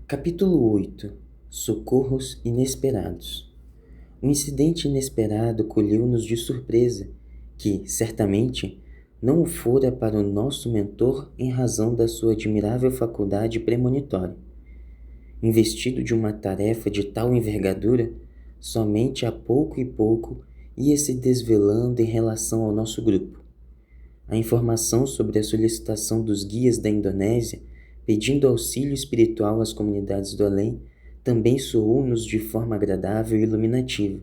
Capítulo 8. Socorros inesperados. Um incidente inesperado colheu-nos de surpresa, que, certamente, não o fora para o nosso mentor em razão da sua admirável faculdade premonitória. Investido de uma tarefa de tal envergadura, somente a pouco e pouco ia se desvelando em relação ao nosso grupo. A informação sobre a solicitação dos guias da Indonésia, pedindo auxílio espiritual às comunidades do além, também soou-nos de forma agradável e iluminativa.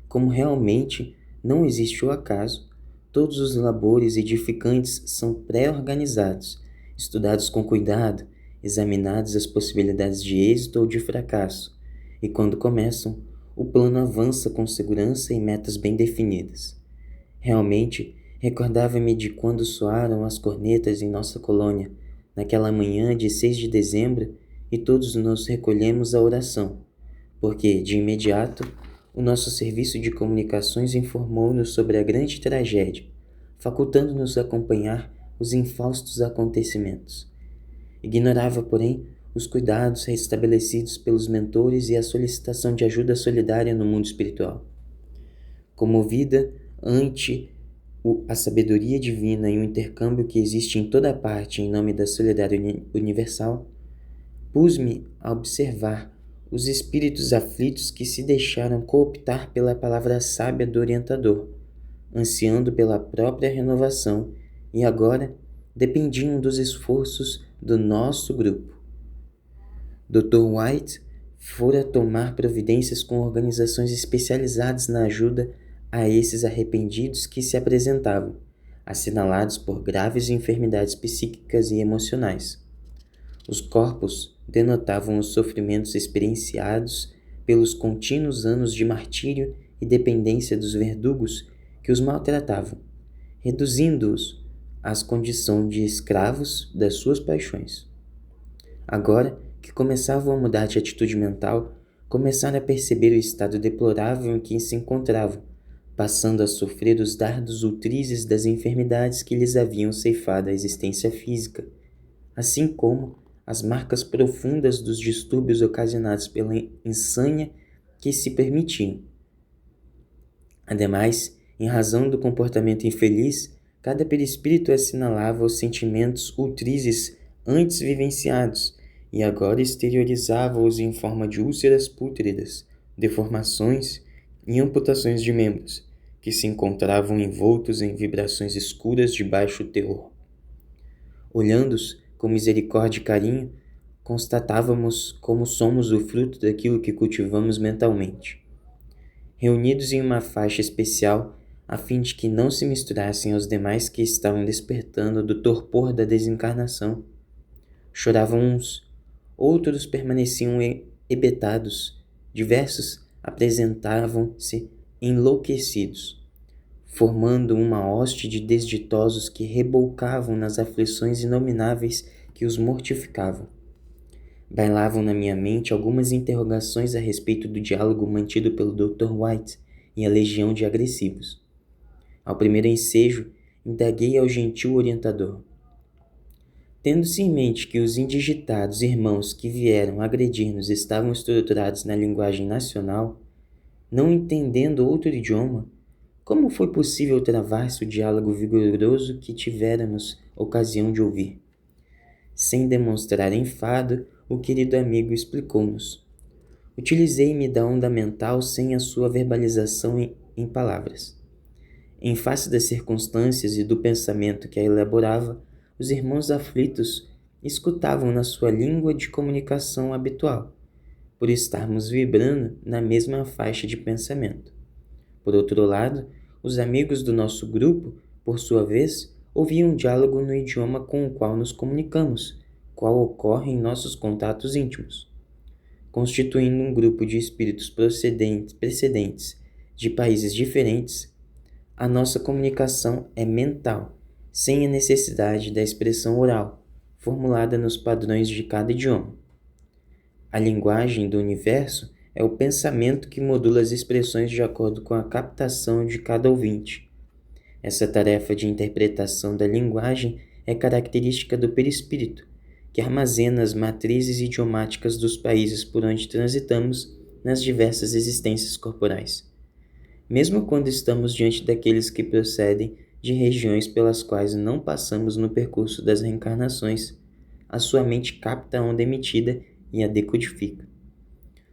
Como realmente não existe o acaso, todos os labores edificantes são pré-organizados, estudados com cuidado, examinadas as possibilidades de êxito ou de fracasso, e quando começam, o plano avança com segurança e metas bem definidas. Realmente, recordava-me de quando soaram as cornetas em nossa colônia, naquela manhã de 6 de dezembro, e todos nos recolhemos à oração, porque, de imediato, o nosso serviço de comunicações informou-nos sobre a grande tragédia, facultando-nos acompanhar os infaustos acontecimentos. Ignorava, porém, os cuidados restabelecidos pelos mentores e a solicitação de ajuda solidária no mundo espiritual. Comovida ante a sabedoria divina e o intercâmbio que existe em toda parte em nome da solidariedade universal, pus-me a observar os espíritos aflitos que se deixaram cooptar pela palavra sábia do orientador, ansiando pela própria renovação e agora dependiam dos esforços do nosso grupo. Dr. White fora tomar providências com organizações especializadas na ajuda a esses arrependidos que se apresentavam, assinalados por graves enfermidades psíquicas e emocionais. Os corpos denotavam os sofrimentos experienciados pelos contínuos anos de martírio e dependência dos verdugos que os maltratavam, reduzindo-os à condição de escravos das suas paixões. Agora que começavam a mudar de atitude mental, começaram a perceber o estado deplorável em que se encontravam, passando a sofrer os dardos ultrizes das enfermidades que lhes haviam ceifado a existência física, assim como as marcas profundas dos distúrbios ocasionados pela insânia que se permitiam. Ademais, em razão do comportamento infeliz, cada perispírito assinalava os sentimentos ultrizes antes vivenciados e agora exteriorizava-os em forma de úlceras pútridas, deformações e amputações de membros, que se encontravam envoltos em vibrações escuras de baixo teor. Olhando-os com misericórdia e carinho, constatávamos como somos o fruto daquilo que cultivamos mentalmente. Reunidos em uma faixa especial, a fim de que não se misturassem aos demais que estavam despertando do torpor da desencarnação, choravam uns, outros permaneciam hebetados, diversos apresentavam-se enlouquecidos, formando uma hoste de desditosos que rebocavam nas aflições inomináveis que os mortificavam. Bailavam na minha mente algumas interrogações a respeito do diálogo mantido pelo Dr. White e a legião de agressivos. Ao primeiro ensejo, indaguei ao gentil orientador. Tendo-se em mente que os indigitados irmãos que vieram agredir-nos estavam estruturados na linguagem nacional, não entendendo outro idioma, como foi possível travar-se o diálogo vigoroso que tivéramos ocasião de ouvir? Sem demonstrar enfado, o querido amigo explicou-nos. Utilizei-me da onda mental sem a sua verbalização em palavras. Em face das circunstâncias e do pensamento que a elaborava, os irmãos aflitos escutavam na sua língua de comunicação habitual, por estarmos vibrando na mesma faixa de pensamento. Por outro lado, os amigos do nosso grupo, por sua vez, ouviam um diálogo no idioma com o qual nos comunicamos, qual ocorre em nossos contatos íntimos. Constituindo um grupo de espíritos precedentes de países diferentes, a nossa comunicação é mental, sem a necessidade da expressão oral, formulada nos padrões de cada idioma. A linguagem do universo é o pensamento que modula as expressões de acordo com a captação de cada ouvinte. Essa tarefa de interpretação da linguagem é característica do perispírito, que armazena as matrizes idiomáticas dos países por onde transitamos nas diversas existências corporais. Mesmo quando estamos diante daqueles que procedem de regiões pelas quais não passamos no percurso das reencarnações, a sua mente capta a onda emitida e a decodifica.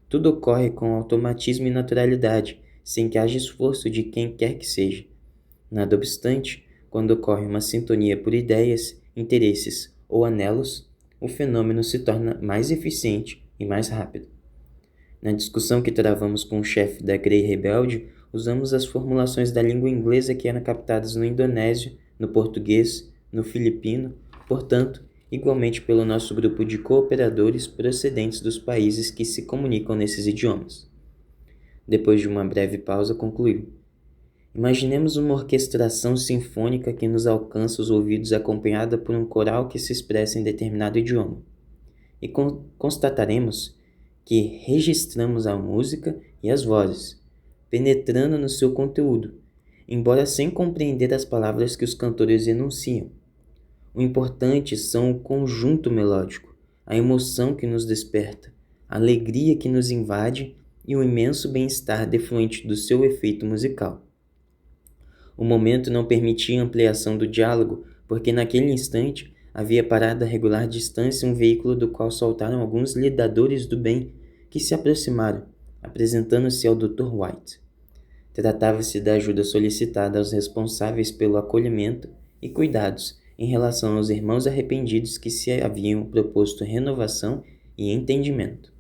Tudo ocorre com automatismo e naturalidade, sem que haja esforço de quem quer que seja. Nada obstante, quando ocorre uma sintonia por ideias, interesses ou anelos, o fenômeno se torna mais eficiente e mais rápido. Na discussão que travamos com o chefe da Grey Rebelde, usamos as formulações da língua inglesa que eram captadas no indonésio, no português, no filipino, portanto, igualmente pelo nosso grupo de cooperadores procedentes dos países que se comunicam nesses idiomas. Depois de uma breve pausa, concluiu: imaginemos uma orquestração sinfônica que nos alcança os ouvidos acompanhada por um coral que se expressa em determinado idioma. E constataremos que registramos a música e as vozes, penetrando no seu conteúdo, embora sem compreender as palavras que os cantores enunciam. O importante são o conjunto melódico, a emoção que nos desperta, a alegria que nos invade e o imenso bem-estar defluente do seu efeito musical. O momento não permitia ampliação do diálogo, porque naquele instante havia parado a regular distância um veículo do qual saltaram alguns lidadores do bem que se aproximaram, apresentando-se ao Dr. White. Tratava-se da ajuda solicitada aos responsáveis pelo acolhimento e cuidados em relação aos irmãos arrependidos que se haviam proposto renovação e entendimento.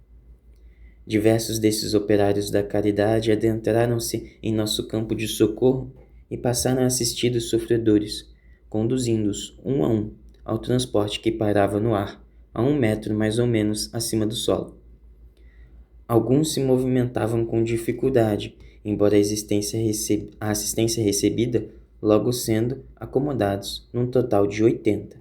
Diversos desses operários da caridade adentraram-se em nosso campo de socorro e passaram a assistir os sofredores, conduzindo-os um a um ao transporte que pairava no ar, a 1 metro mais ou menos acima do solo. Alguns se movimentavam com dificuldade, embora a assistência recebida logo sendo acomodados num total de 80.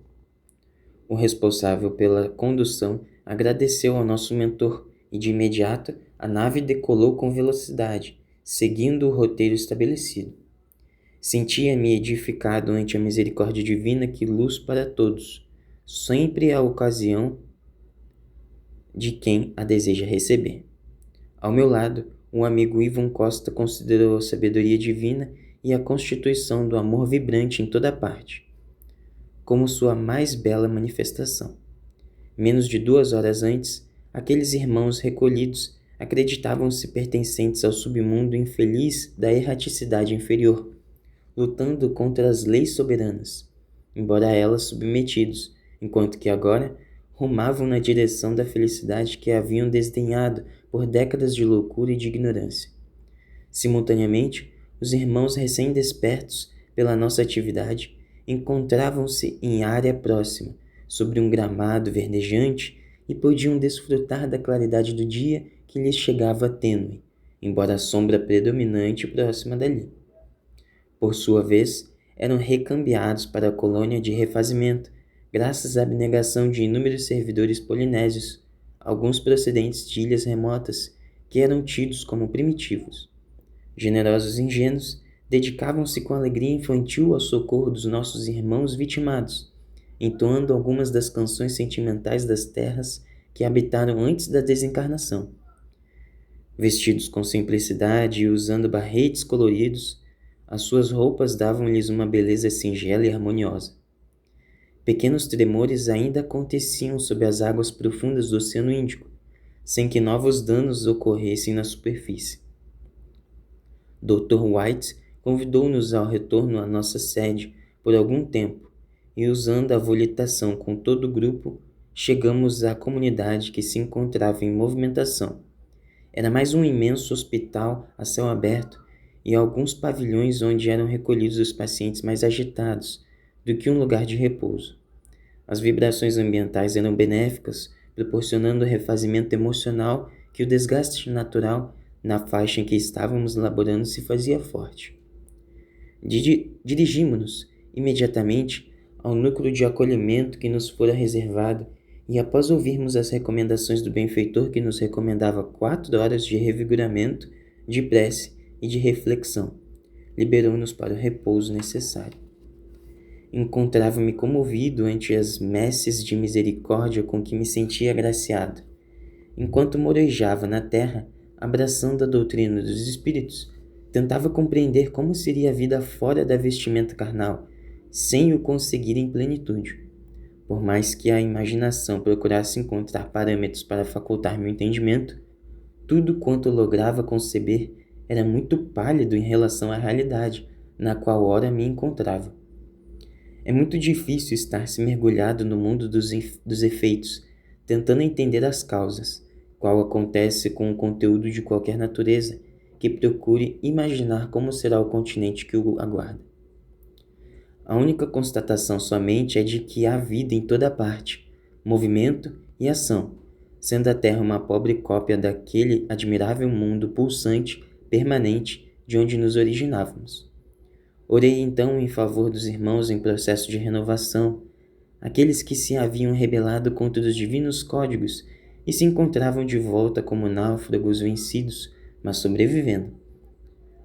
O responsável pela condução agradeceu ao nosso mentor e de imediato a nave decolou com velocidade, seguindo o roteiro estabelecido. Sentia-me edificado ante a misericórdia divina que luz para todos, sempre a ocasião de quem a deseja receber. Ao meu lado, o amigo Ivon Costa considerou a sabedoria divina e a constituição do amor vibrante em toda parte, como sua mais bela manifestação. Menos de 2 horas antes, aqueles irmãos recolhidos acreditavam-se pertencentes ao submundo infeliz da erraticidade inferior, lutando contra as leis soberanas, embora a elas submetidos, enquanto que agora rumavam na direção da felicidade que haviam desdenhado por décadas de loucura e de ignorância. Simultaneamente, os irmãos recém-despertos pela nossa atividade encontravam-se em área próxima, sobre um gramado verdejante, e podiam desfrutar da claridade do dia que lhes chegava tênue, embora a sombra predominante próxima dali. Por sua vez, eram recambiados para a colônia de refazimento, graças à abnegação de inúmeros servidores polinésios, alguns procedentes de ilhas remotas, que eram tidos como primitivos. Generosos e ingênuos, dedicavam-se com alegria infantil ao socorro dos nossos irmãos vitimados, entoando algumas das canções sentimentais das terras que habitaram antes da desencarnação. Vestidos com simplicidade e usando barretes coloridos, as suas roupas davam-lhes uma beleza singela e harmoniosa. Pequenos tremores ainda aconteciam sob as águas profundas do Oceano Índico, sem que novos danos ocorressem na superfície. Dr. White convidou-nos ao retorno à nossa sede por algum tempo, e usando a volitação com todo o grupo, chegamos à comunidade que se encontrava em movimentação. Era mais um imenso hospital a céu aberto e alguns pavilhões onde eram recolhidos os pacientes mais agitados do que um lugar de repouso. As vibrações ambientais eram benéficas, proporcionando o refazimento emocional que o desgaste natural na faixa em que estávamos laborando se fazia forte. Dirigimos-nos imediatamente ao núcleo de acolhimento que nos fora reservado e, após ouvirmos as recomendações do benfeitor que nos recomendava 4 horas de revigoramento, de prece e de reflexão, liberou-nos para o repouso necessário. Encontrava-me comovido ante as messes de misericórdia com que me sentia agraciado. Enquanto morejava na terra, abraçando a doutrina dos espíritos, tentava compreender como seria a vida fora da vestimenta carnal, sem o conseguir em plenitude. Por mais que a imaginação procurasse encontrar parâmetros para facultar meu entendimento, tudo quanto lograva conceber era muito pálido em relação à realidade na qual ora me encontrava. É muito difícil estar-se mergulhado no mundo dos efeitos, tentando entender as causas, qual acontece com o conteúdo de qualquer natureza que procure imaginar como será o continente que o aguarda. A única constatação somente é de que há vida em toda parte, movimento e ação, sendo a Terra uma pobre cópia daquele admirável mundo pulsante, permanente, de onde nos originávamos. Orei então em favor dos irmãos em processo de renovação, aqueles que se haviam rebelado contra os divinos códigos e se encontravam de volta como náufragos vencidos, mas sobrevivendo.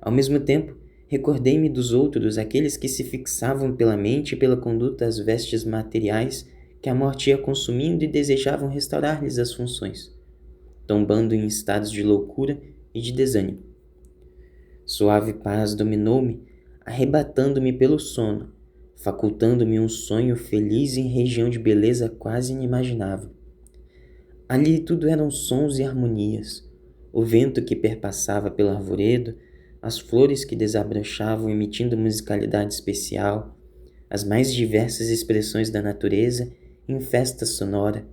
Ao mesmo tempo, recordei-me dos outros, aqueles que se fixavam pela mente e pela conduta às vestes materiais que a morte ia consumindo e desejavam restaurar-lhes as funções, tombando em estados de loucura e de desânimo. Suave paz dominou-me, arrebatando-me pelo sono, facultando-me um sonho feliz em região de beleza quase inimaginável. Ali tudo eram sons e harmonias, o vento que perpassava pelo arvoredo, as flores que desabrochavam emitindo musicalidade especial, as mais diversas expressões da natureza em festa sonora,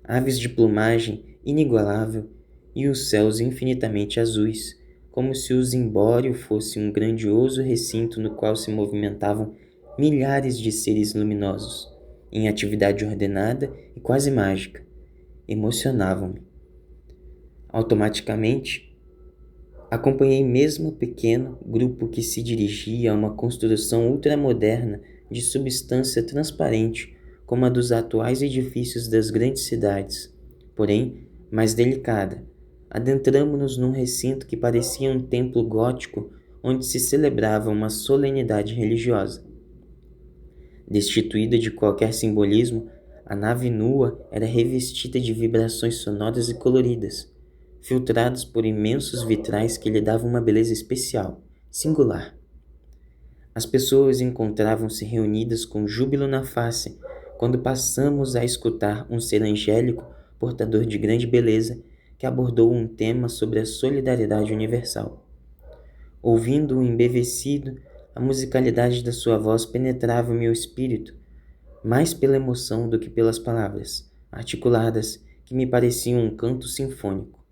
aves de plumagem inigualável e os céus infinitamente azuis, como se o zimbório fosse um grandioso recinto no qual se movimentavam milhares de seres luminosos, em atividade ordenada e quase mágica. Emocionavam-me. Automaticamente, acompanhei mesmo o pequeno grupo que se dirigia a uma construção ultramoderna de substância transparente, como a dos atuais edifícios das grandes cidades, porém mais delicada. Adentramo-nos num recinto que parecia um templo gótico onde se celebrava uma solenidade religiosa. Destituída de qualquer simbolismo, a nave nua era revestida de vibrações sonoras e coloridas, filtradas por imensos vitrais que lhe davam uma beleza especial, singular. As pessoas encontravam-se reunidas com júbilo na face quando passamos a escutar um ser angélico portador de grande beleza que abordou um tema sobre a solidariedade universal. Ouvindo-o embevecido, a musicalidade da sua voz penetrava meu espírito, mais pela emoção do que pelas palavras, articuladas, que me pareciam um canto sinfônico.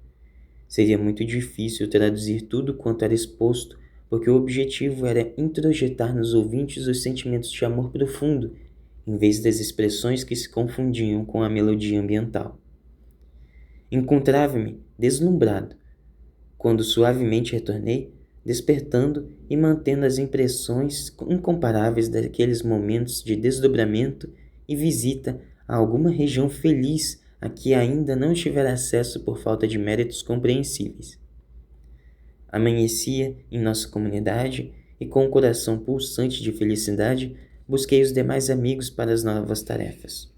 Seria muito difícil traduzir tudo quanto era exposto, porque o objetivo era introjetar nos ouvintes os sentimentos de amor profundo, em vez das expressões que se confundiam com a melodia ambiental. Encontrava-me deslumbrado, quando suavemente retornei, despertando e mantendo as impressões incomparáveis daqueles momentos de desdobramento e visita a alguma região feliz a que ainda não tivera acesso por falta de méritos compreensíveis. Amanhecia em nossa comunidade e, com o coração pulsante de felicidade, busquei os demais amigos para as novas tarefas.